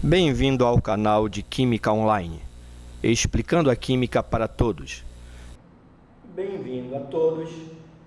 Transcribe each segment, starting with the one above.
Bem-vindo ao canal de Química Online, explicando a química para todos. Bem-vindo a todos.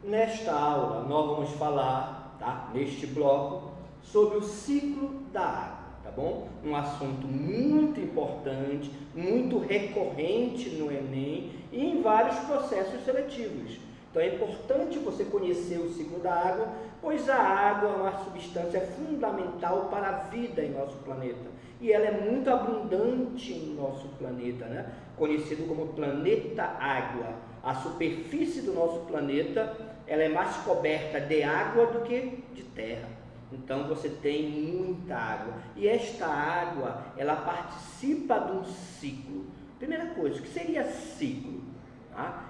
Nesta aula nós vamos falar, neste bloco, sobre o ciclo da água, tá bom? Um assunto muito importante, muito recorrente no Enem e em vários processos seletivos. Então é importante você conhecer o ciclo da água, pois a água é uma substância fundamental para a vida em nosso planeta. E ela é muito abundante em nosso planeta, né? Conhecido como planeta água. A superfície do nosso planeta ela é mais coberta de água do que de terra. Então você tem muita água. E esta água, ela participa de um ciclo. Primeira coisa, o que seria ciclo?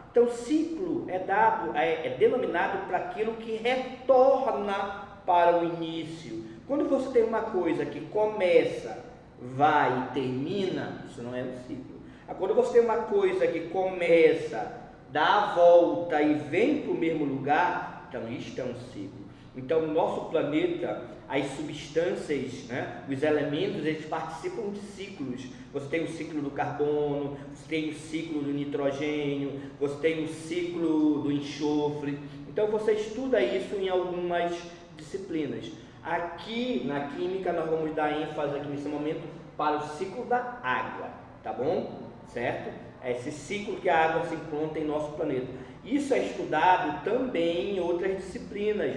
Então ciclo é denominado para aquilo que retorna para o início. Quando você tem uma coisa que começa, vai e termina, isso não é um ciclo. Quando você tem uma coisa que começa, dá a volta e vem para o mesmo lugar, então isto é um ciclo. Então no nosso planeta, as substâncias, os elementos, eles participam de ciclos. Você tem o ciclo do carbono, você tem o ciclo do nitrogênio, você tem o ciclo do enxofre. Então você estuda isso em algumas disciplinas. Aqui na química nós vamos dar ênfase aqui nesse momento para o ciclo da água, tá bom? Certo? É esse ciclo que a água se encontra em nosso planeta. Isso é estudado também em outras disciplinas,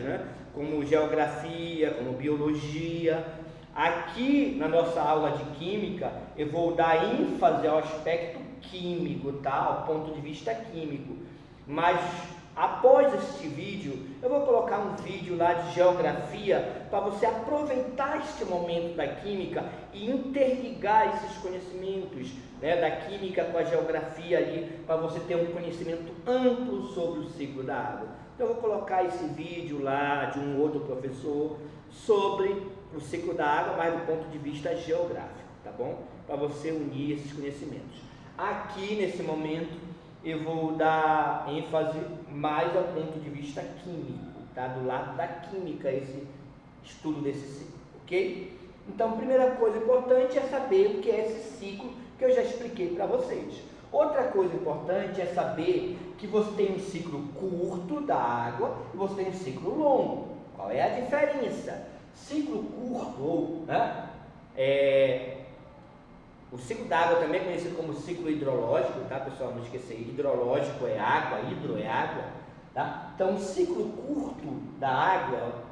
como geografia, como biologia. Aqui na nossa aula de química eu vou dar ênfase ao aspecto químico, ao ponto de vista químico. Mas após este vídeo, eu vou colocar um vídeo lá de geografia para você aproveitar este momento da química e interligar esses conhecimentos, da química com a geografia ali, para você ter um conhecimento amplo sobre o ciclo da água. Então eu vou colocar esse vídeo lá de um outro professor sobre o ciclo da água, mas do ponto de vista geográfico, tá bom? Para você unir esses conhecimentos. Aqui nesse momento eu vou dar ênfase mais ao ponto de vista químico, do lado da química, esse estudo desse ciclo, ok? Então, primeira coisa importante é saber o que é esse ciclo que eu já expliquei para vocês. Outra coisa importante é saber que você tem um ciclo curto da água e você tem um ciclo longo. Qual é a diferença? Ciclo curto, o ciclo da água também é conhecido como ciclo hidrológico, pessoal? Não esquecer, hidrológico é água, hidro é água, Então, o ciclo curto da água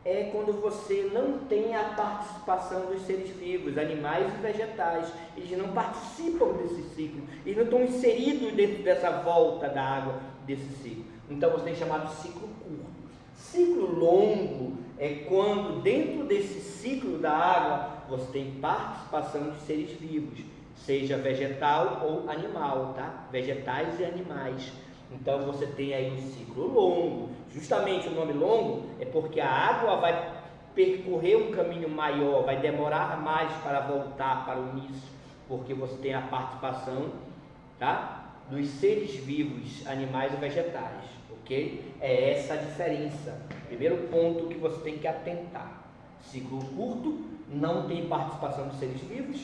é quando você não tem a participação dos seres vivos, animais e vegetais. Eles não participam desse ciclo, eles não estão inseridos dentro dessa volta da água, desse ciclo. Então, você tem chamado ciclo curto. Ciclo longo é quando dentro desse ciclo da água você tem participação de seres vivos, seja vegetal ou animal, Vegetais e animais. Então você tem aí um ciclo longo. Justamente o nome longo é porque a água vai percorrer um caminho maior, vai demorar mais para voltar para o início, porque você tem a participação, dos seres vivos, animais e vegetais, ok? É essa a diferença. Primeiro ponto que você tem que atentar. Ciclo curto, não tem participação de seres vivos.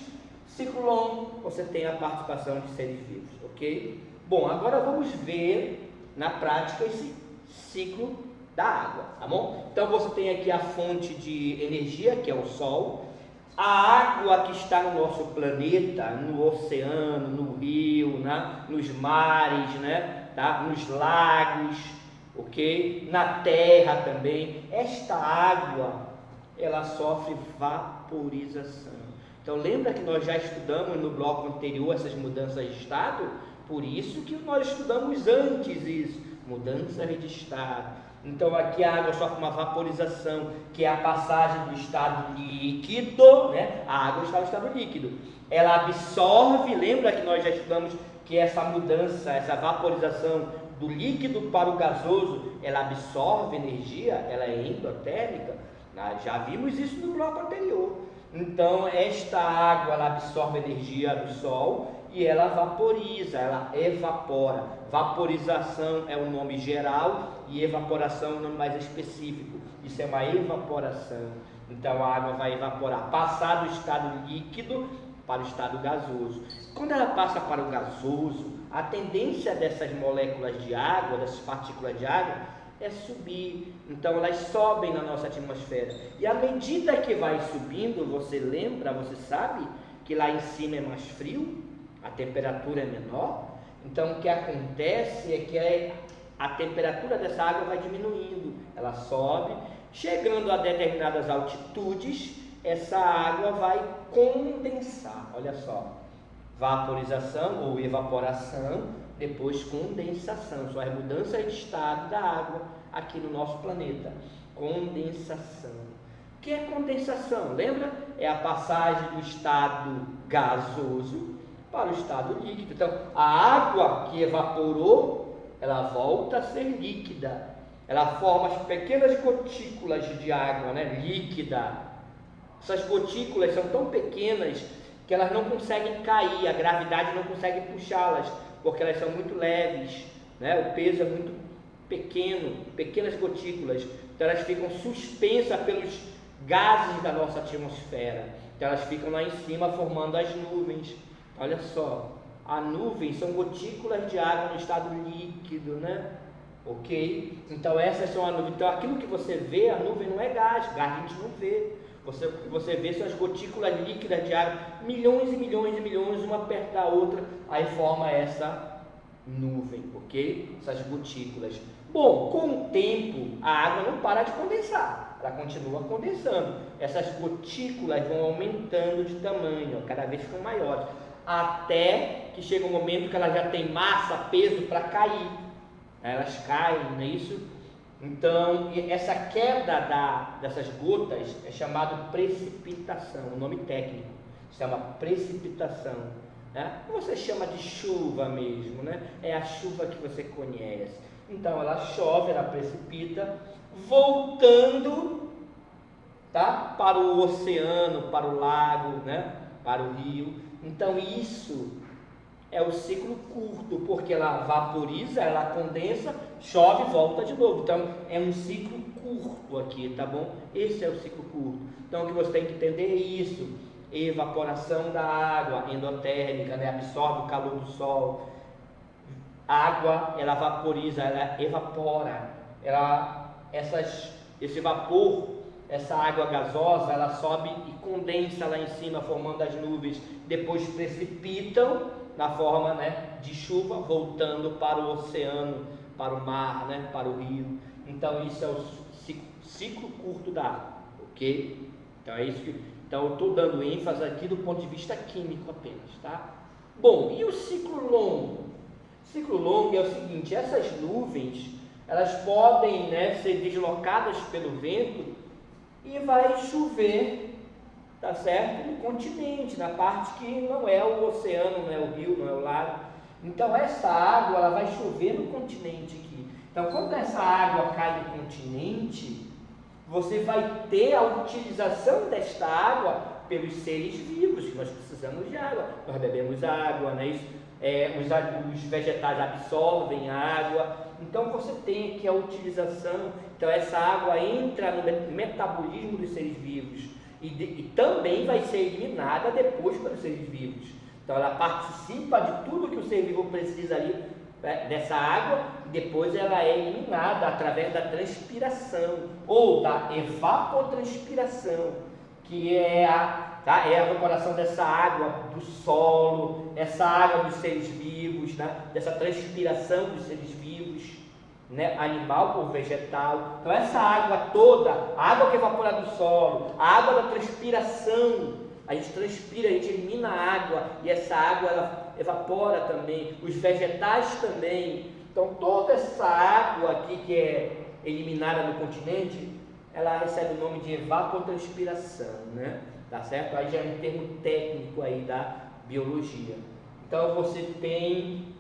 Ciclo longo, você tem a participação de seres vivos, ok? Bom, agora vamos ver na prática esse ciclo da água, tá bom? Então você tem aqui a fonte de energia, que é o Sol. A água que está no nosso planeta, no oceano, no rio, nos mares, nos lagos, ok? Na terra também. Esta água, ela sofre vaporização. Então lembra que nós já estudamos no bloco anterior essas mudanças de estado? Por isso que nós estudamos antes isso, mudanças de estado. Então aqui a água sofre uma vaporização, que é a passagem do estado líquido, A água está no estado líquido. Ela absorve, lembra que nós já estudamos que essa mudança, essa vaporização do líquido para o gasoso, ela absorve energia, ela é endotérmica. Já vimos isso no bloco anterior. Então esta água ela absorve energia do Sol e ela vaporiza, ela evapora. Vaporização é o nome geral e evaporação é o nome mais específico. Isso é uma evaporação. Então a água vai evaporar, passar do estado líquido para o estado gasoso. Quando ela passa para o gasoso, a tendência dessas moléculas de água, dessas partículas de água, é subir. Então elas sobem na nossa atmosfera. E à medida que vai subindo, você lembra, você sabe que lá em cima é mais frio, a temperatura é menor. Então o que acontece é que a temperatura dessa água vai diminuindo, ela sobe, chegando a determinadas altitudes, essa água vai condensar. Olha só, vaporização ou evaporação, depois condensação, são as mudanças de estado da água aqui no nosso planeta. Condensação. O que é condensação? Lembra? É a passagem do estado gasoso para o estado líquido. Então, a água que evaporou, ela volta a ser líquida. Ela forma as pequenas gotículas de água, né, líquida. Essas gotículas são tão pequenas que elas não conseguem cair, a gravidade não consegue puxá-las, porque elas são muito leves, né? O peso é muito pequeno, pequenas gotículas. Então elas ficam suspensas pelos gases da nossa atmosfera. Então elas ficam lá em cima formando as nuvens. Olha só, a nuvem são gotículas de água no estado líquido, né? Ok? Então essas são as nuvens. Então aquilo que você vê, a nuvem não é gás, gás a gente não vê. Você vê suas gotículas líquidas de água, milhões e milhões e milhões, uma perto da outra, aí forma essa nuvem, ok? Essas gotículas. Bom, com o tempo, a água não para de condensar, ela continua condensando. Essas gotículas vão aumentando de tamanho, cada vez ficam maiores, até que chega um momento que ela já tem massa, peso para cair. Elas caem, não é isso? Então, essa queda dessas gotas é chamada precipitação, o nome técnico se chama precipitação, né? Você chama de chuva mesmo, né? É a chuva que você conhece. Então, ela chove, ela precipita, voltando, tá? Para o oceano, para o lago, né? Para o rio. Então, isso é o ciclo curto, porque ela vaporiza, ela condensa, chove e volta de novo. Então, é um ciclo curto aqui, tá bom? Esse é o ciclo curto. Então, o que você tem que entender é isso. Evaporação da água endotérmica, né? Absorve o calor do sol. A água, ela vaporiza, ela evapora. Esse vapor, essa água gasosa, ela sobe e condensa lá em cima, formando as nuvens. Depois precipitam na forma, né, de chuva, voltando para o oceano, para o mar, né, para o rio. Então isso é o ciclo curto da água, ok? Então é isso então eu estou dando ênfase aqui do ponto de vista químico apenas, tá? Bom, e o ciclo longo? O ciclo longo é o seguinte: essas nuvens, elas podem, né, ser deslocadas pelo vento e vai chover, tá certo? No continente, na parte que não é o oceano, não é o rio, não é o lago. Então essa água, ela vai chover no continente aqui. Então quando essa água cai no continente, você vai ter a utilização desta água pelos seres vivos, que nós precisamos de água. Nós bebemos água, né? Os vegetais absorvem a água. Então você tem aqui a utilização. Então essa água entra no metabolismo dos seres vivos. E também vai ser eliminada depois pelos seres vivos. Então ela participa de tudo que o ser vivo precisa ali, né, dessa água, e depois ela é eliminada através da transpiração ou da evapotranspiração, que é a evaporação dessa água do solo, essa água dos seres vivos, né, dessa transpiração dos seres vivos, né, animal ou vegetal. Então essa água toda, a água que evapora do solo, a água da transpiração, a gente transpira, a gente elimina a água e essa água ela evapora também, os vegetais também. Então toda essa água aqui que é eliminada no continente, ela recebe o nome de evapotranspiração, né? Tá certo? Aí já é um termo técnico aí da biologia. Então você tem,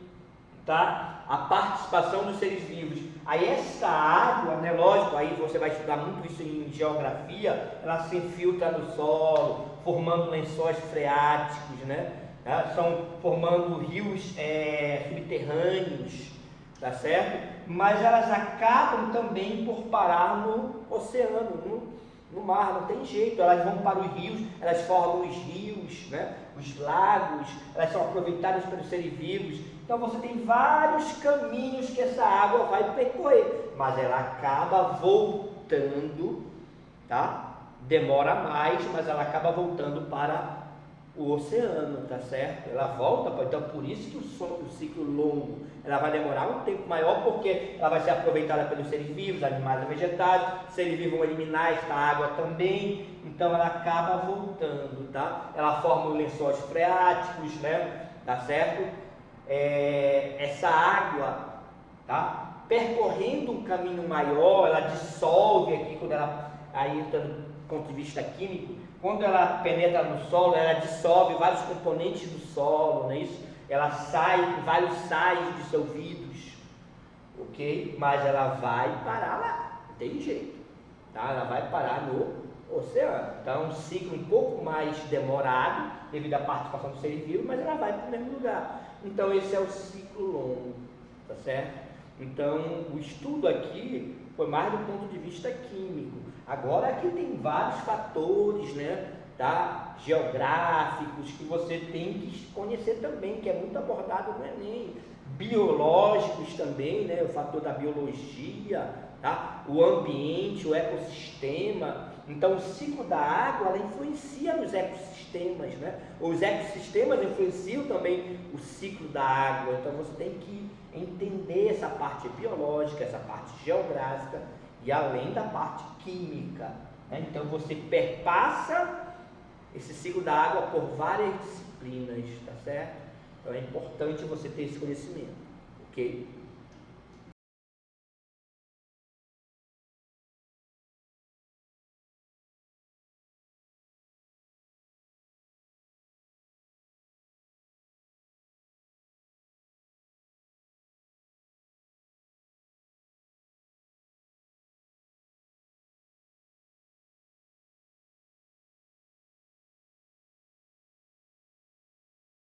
tá, a participação dos seres vivos. Aí essa água, né, lógico, aí você vai estudar muito isso em geografia, ela se infiltra no solo, formando lençóis freáticos, né? Formando rios subterrâneos, tá certo? Mas elas acabam também por parar no oceano, no mar, não tem jeito. Elas vão para os rios, elas formam os rios, né? Os lagos, elas são aproveitadas pelos seres vivos. Então você tem vários caminhos que essa água vai percorrer, mas ela acaba voltando, tá? Demora mais, mas ela acaba voltando para o oceano, tá certo? Ela volta, então por isso que o ciclo longo, ela vai demorar um tempo maior, porque ela vai ser aproveitada pelos seres vivos, animais e vegetais, seres vivos vão eliminar esta água também, então ela acaba voltando, tá? Ela forma os lençóis freáticos, né? Tá certo? Essa água, tá? Percorrendo um caminho maior, ela dissolve aqui, quando ela, aí do ponto de vista químico, quando ela penetra no solo, ela dissolve vários componentes do solo, não é isso? Ela sai, vários sais dissolvidos, ok? Mas ela vai parar lá, não tem jeito, tá? Ela vai parar no oceano. Então é um ciclo um pouco mais demorado, devido à participação do ser vivo, mas ela vai para o mesmo lugar. Então esse é o ciclo longo, tá certo? Então o estudo aqui foi mais do ponto de vista químico. Agora aqui tem vários fatores, né, tá, geográficos, que você tem que conhecer também, que é muito abordado no Enem. Biológicos também, né, o fator da biologia, tá, o ambiente, o ecossistema. Então o ciclo da água, ela influencia nos ecossistemas, né? Os ecossistemas influenciam também o ciclo da água. Então você tem que entender essa parte biológica, essa parte geográfica e além da parte química, né? Então você perpassa esse ciclo da água por várias disciplinas, tá certo? Então é importante você ter esse conhecimento, ok?